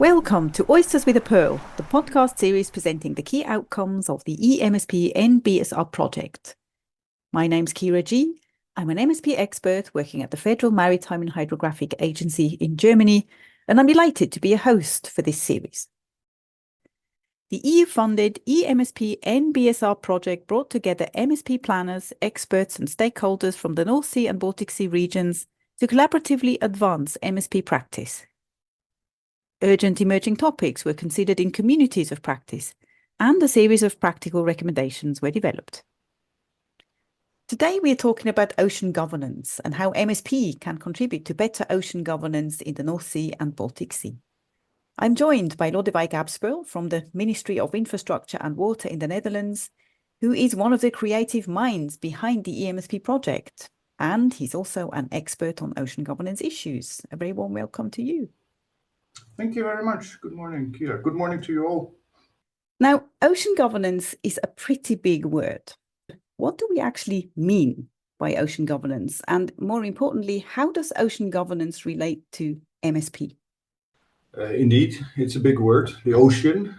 Welcome to Oysters with a Pearl, the podcast series presenting the key outcomes of the eMSP NBSR project. My name's Kira G. I'm an MSP expert working at the Federal Maritime and Hydrographic Agency in Germany, and I'm delighted to be a host for this series. The EU-funded eMSP NBSR project brought together MSP planners, experts and stakeholders from the North Sea and Baltic Sea regions to collaboratively advance MSP practice. Urgent emerging topics were considered in communities of practice, and a series of practical recommendations were developed. Today we are talking about ocean governance and how MSP can contribute to better ocean governance in the North Sea and Baltic Sea. I'm joined by Lodewijk Abspoel from the Ministry of Infrastructure and Water in the Netherlands, who is one of the creative minds behind the eMSP project, and he's also an expert on ocean governance issues. A very warm welcome to you. Thank you very much. Good morning, Kira. Good morning to you all. Now, ocean governance is a pretty big word. What do we actually mean by ocean governance? And more importantly, how does ocean governance relate to MSP? Indeed, it's a big word. The ocean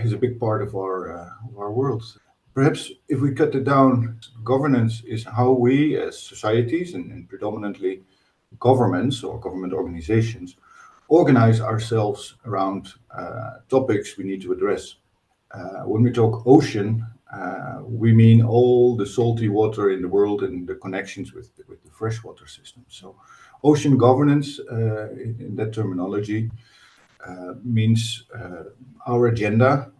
is a big part of our world. Perhaps if we cut it down, governance is how we as societies and predominantly governments or government organizations organize ourselves around topics we need to address. When we talk ocean, we mean all the salty water in the world and the connections with the freshwater system. So ocean governance, in that terminology, means our agenda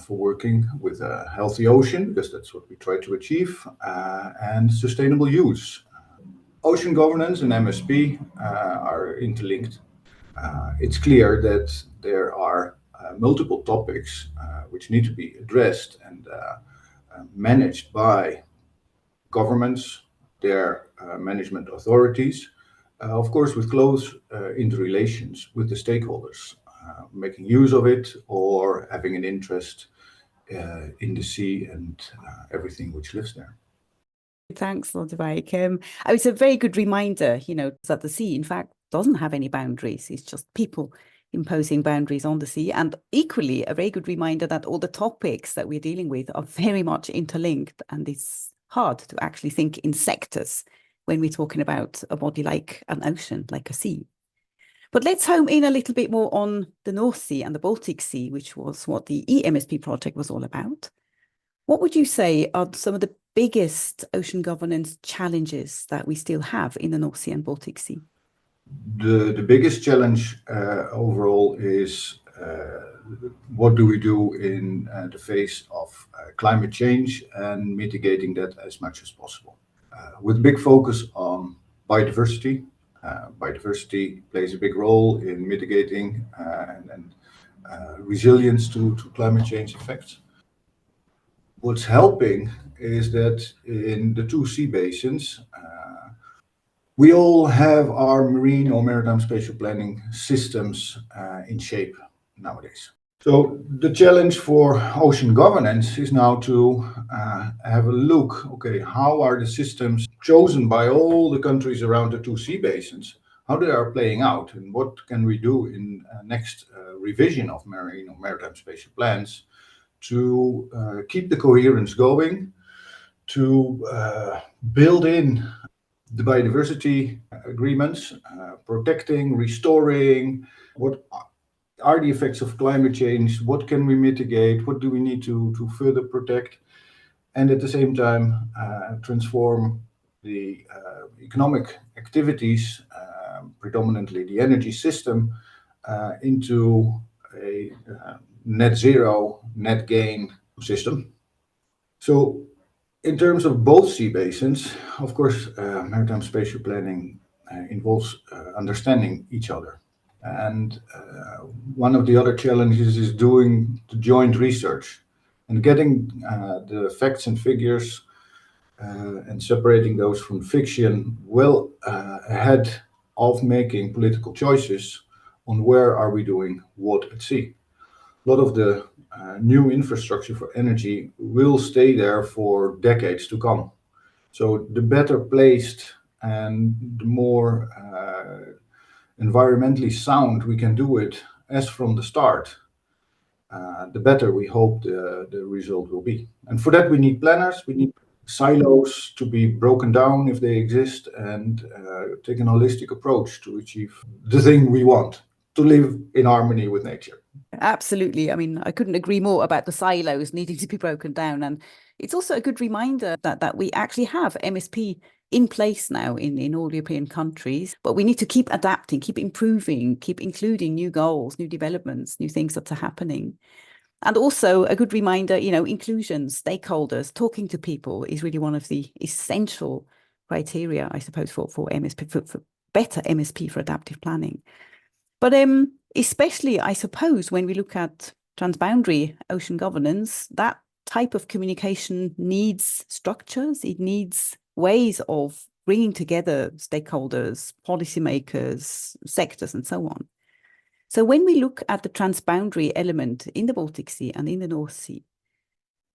for working with a healthy ocean, because that's what we try to achieve, and sustainable use. Ocean governance and MSP are interlinked. It's clear that there are multiple topics which need to be addressed and managed by governments, their management authorities, of course with close interrelations with the stakeholders, making use of it or having an interest in the sea and everything which lives there. Thanks, Lodewijk. It's a very good reminder, that the sea, in fact, doesn't have any boundaries. It's just people imposing boundaries on the sea. And equally, a very good reminder that all the topics that we're dealing with are very much interlinked. And it's hard to actually think in sectors when we're talking about a body like an ocean, like a sea. But let's home in a little bit more on the North Sea and the Baltic Sea, which was what the eMSP project was all about. What would you say are some of the biggest ocean governance challenges that we still have in the North Sea and Baltic Sea? The biggest challenge overall is what do we do in the face of climate change and mitigating that as much as possible. With big focus on biodiversity. Biodiversity plays a big role in mitigating and resilience to climate change effects. What's helping is that in the two sea basins, we all have our marine or maritime spatial planning systems in shape nowadays. So the challenge for ocean governance is now to have a look, okay, how are the systems chosen by all the countries around the two sea basins, how they are playing out, and what can we do in next revision of marine or maritime spatial plans to keep the coherence going, to build in the biodiversity agreements, protecting, restoring, what are the effects of climate change, what can we mitigate, what do we need to further protect, and at the same time transform the economic activities, predominantly the energy system, into a net zero, net gain system. So in terms of both sea basins, of course, maritime spatial planning involves understanding each other. And one of the other challenges is doing the joint research and getting the facts and figures and separating those from fiction well ahead of making political choices on where are we doing what at sea. A lot of the new infrastructure for energy will stay there for decades to come. So the better placed and the more environmentally sound we can do it as from the start, the better we hope the result will be. And for that, we need planners, we need silos to be broken down if they exist, and take an holistic approach to achieve the thing we want, to live in harmony with nature. Absolutely. I mean, I couldn't agree more about the silos needing to be broken down. And it's also a good reminder that we actually have MSP in place now in all European countries, but we need to keep adapting, keep improving, keep including new goals, new developments, new things that are happening. And also a good reminder, inclusion, stakeholders, talking to people is really one of the essential criteria, I suppose, for MSP, for better MSP for adaptive planning. But especially, I suppose, when we look at transboundary ocean governance, that type of communication needs structures. It needs ways of bringing together stakeholders, policymakers, sectors, and so on. So when we look at the transboundary element in the Baltic Sea and in the North Sea,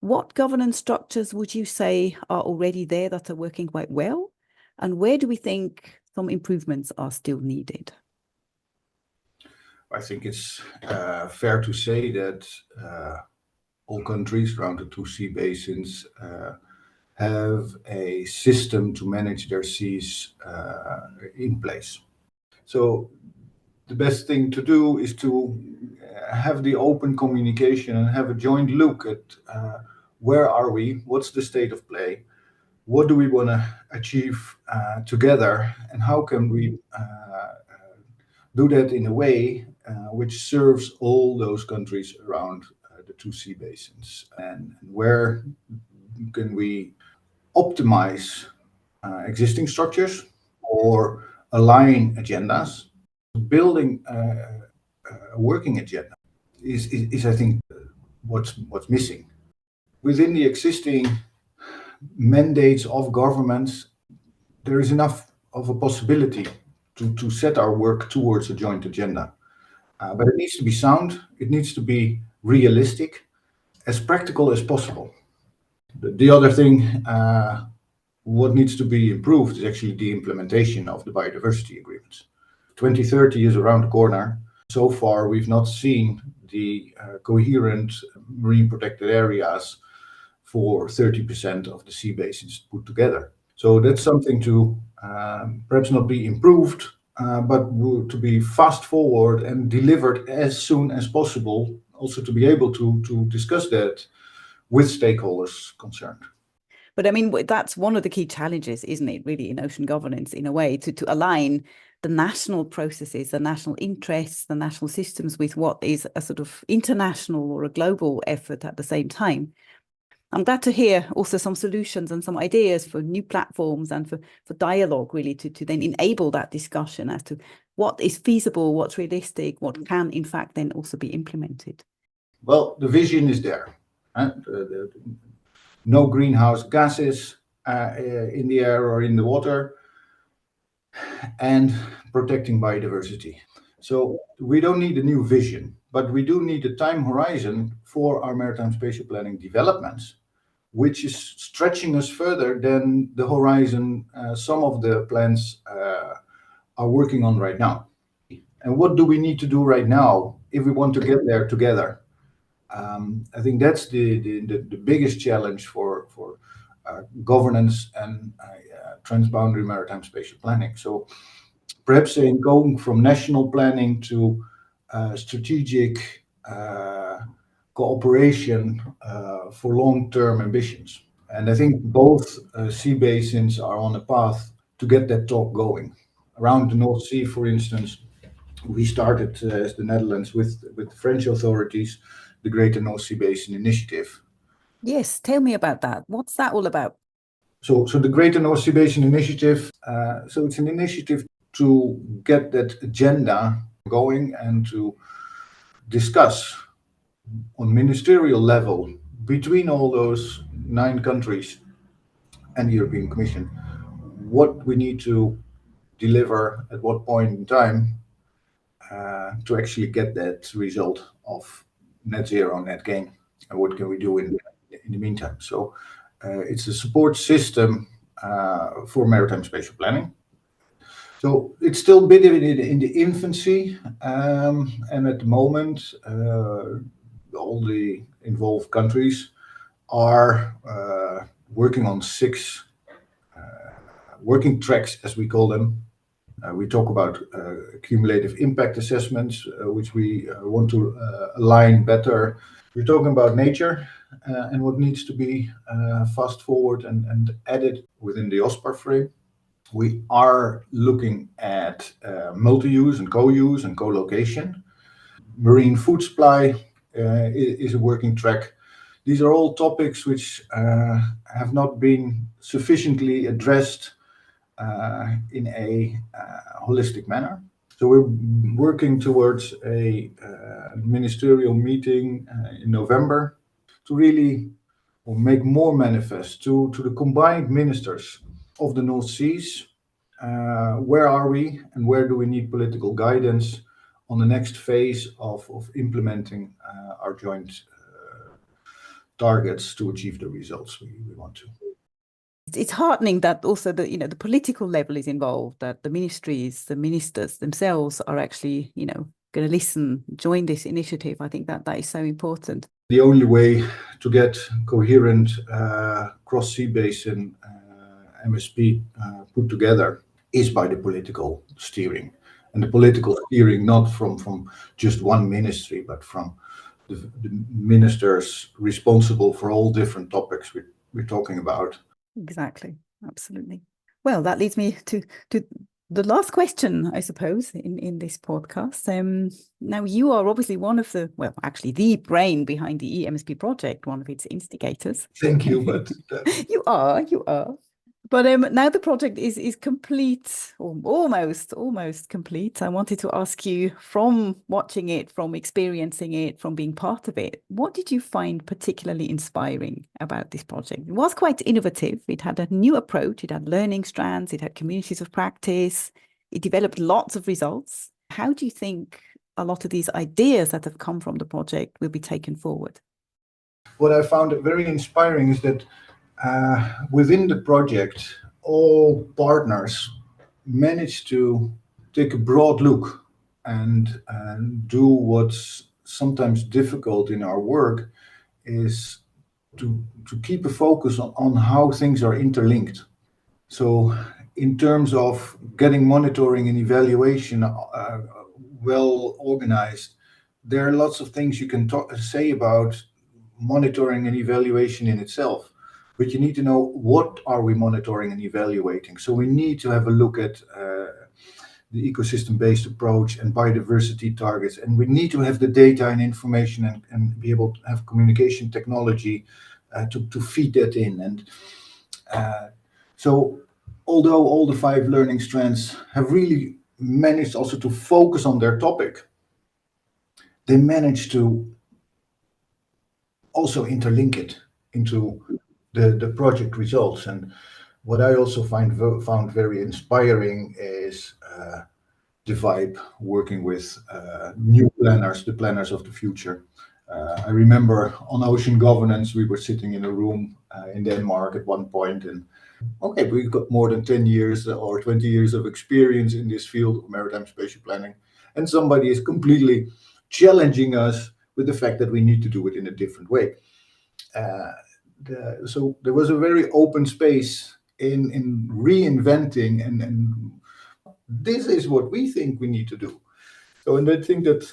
what governance structures would you say are already there that are working quite well? And where do we think some improvements are still needed? I think it's fair to say that all countries around the two sea basins have a system to manage their seas in place. So the best thing to do is to have the open communication and have a joint look at where are we, what's the state of play, what do we want to achieve together, and how can we do that in a way which serves all those countries around the two sea basins, and where can we optimize existing structures or align agendas. Building a working agenda is I think what's missing within the existing mandates of governments. There is enough of a possibility to set our work towards a joint agenda, but it needs to be sound, it needs to be realistic, as practical as possible. The other thing what needs to be improved is actually the implementation of the biodiversity agreements. 2030 is around the corner. So far, we've not seen the coherent marine protected areas for 30% of the sea basins put together. So that's something to perhaps not be improved, but to be fast forward and delivered as soon as possible, also to be able to discuss that with stakeholders concerned. But I mean, that's one of the key challenges, isn't it, really, in ocean governance, in a way, to align the national processes, the national interests, the national systems with what is a sort of international or a global effort at the same time. I'm glad to hear also some solutions and some ideas for new platforms and for dialogue, really, to then enable that discussion as to what is feasible, what's realistic, what can, in fact, then also be implemented. Well, the vision is there. No greenhouse gases in the air or in the water, and protecting biodiversity. So we don't need a new vision, but we do need a time horizon for our maritime spatial planning developments, which is stretching us further than the horizon some of the plans are working on right now. And what do we need to do right now if we want to get there together? I think that's the biggest challenge for governance and transboundary maritime spatial planning. So perhaps going from national planning to strategic cooperation for long-term ambitions. And I think both sea basins are on a path to get that talk going. Around the North Sea, for instance, we started as the Netherlands with the French authorities, the Greater North Sea Basin Initiative. Yes, tell me about that. What's that all about? So the Greater North Sea Basin Initiative, so it's an initiative to get that agenda going and to discuss on ministerial level between all those 9 countries and the European Commission what we need to deliver at what point in time to actually get that result of net zero, net gain, and what can we do in the meantime. So it's a support system for maritime spatial planning. So it's still a bit in the infancy, and at the moment, all the involved countries are working on 6 working tracks, as we call them. We talk about cumulative impact assessments, which we want to align better. We're talking about nature and what needs to be fast forward and added within the OSPAR frame. We are looking at multi-use and co-use and co-location. Marine food supply is a working track. These are all topics which have not been sufficiently addressed in a holistic manner. So we're working towards a ministerial meeting in November to really make more manifest to the combined ministers of the North Seas. Where are we and where do we need political guidance on the next phase of implementing our joint targets to achieve the results we want to. It's heartening that also the political level is involved, that the ministries, the ministers themselves are actually, going to listen, join this initiative. I think that is so important. The only way to get coherent cross-sea basin MSP put together is by the political steering. And the political steering not from just one ministry, but from the ministers responsible for all different topics we're talking about. Exactly. Absolutely. Well, that leads me to the last question, I suppose, in this podcast. Now, you are obviously the brain behind the eMSP project, one of its instigators. Thank you, but you are. But now the project is complete, or almost complete. I wanted to ask you, from watching it, from experiencing it, from being part of it, what did you find particularly inspiring about this project? It was quite innovative. It had a new approach. It had learning strands. It had communities of practice. It developed lots of results. How do you think a lot of these ideas that have come from the project will be taken forward? What I found very inspiring is that within the project, all partners managed to take a broad look and do what's sometimes difficult in our work, is to keep a focus on how things are interlinked. So in terms of getting monitoring and evaluation well organized, there are lots of things you can say about monitoring and evaluation in itself. But you need to know, what are we monitoring and evaluating? So we need to have a look at the ecosystem-based approach and biodiversity targets. And we need to have the data and information and be able to have communication technology to feed that in. And so although all the 5 learning strands have really managed also to focus on their topic, they managed to also interlink it into the project results. And what I also found very inspiring is the vibe working with new planners, the planners of the future. I remember on ocean governance, we were sitting in a room in Denmark at one point, and we've got more than 10 years or 20 years of experience in this field of maritime spatial planning, and somebody is completely challenging us with the fact that we need to do it in a different way. So there was a very open space in reinventing, and this is what we think we need to do. So, and I think that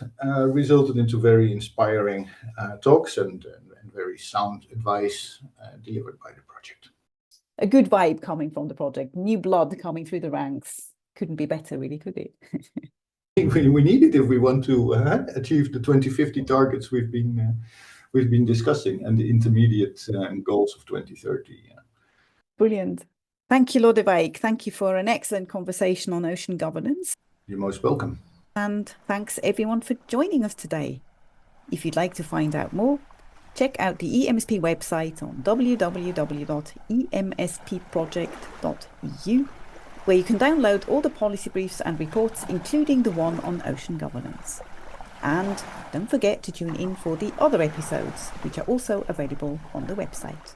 resulted into very inspiring talks and very sound advice delivered by the project. A good vibe coming from the project, new blood coming through the ranks. Couldn't be better, really, could it? We need it if we want to achieve the 2050 targets we've been discussing, and the intermediate goals of 2030. Yeah. Brilliant. Thank you, Lodewijk. Thank you for an excellent conversation on ocean governance. You're most welcome. And thanks everyone for joining us today. If you'd like to find out more, check out the eMSP website on www.emsproject.eu, where you can download all the policy briefs and reports, including the one on ocean governance. And don't forget to tune in for the other episodes, which are also available on the website.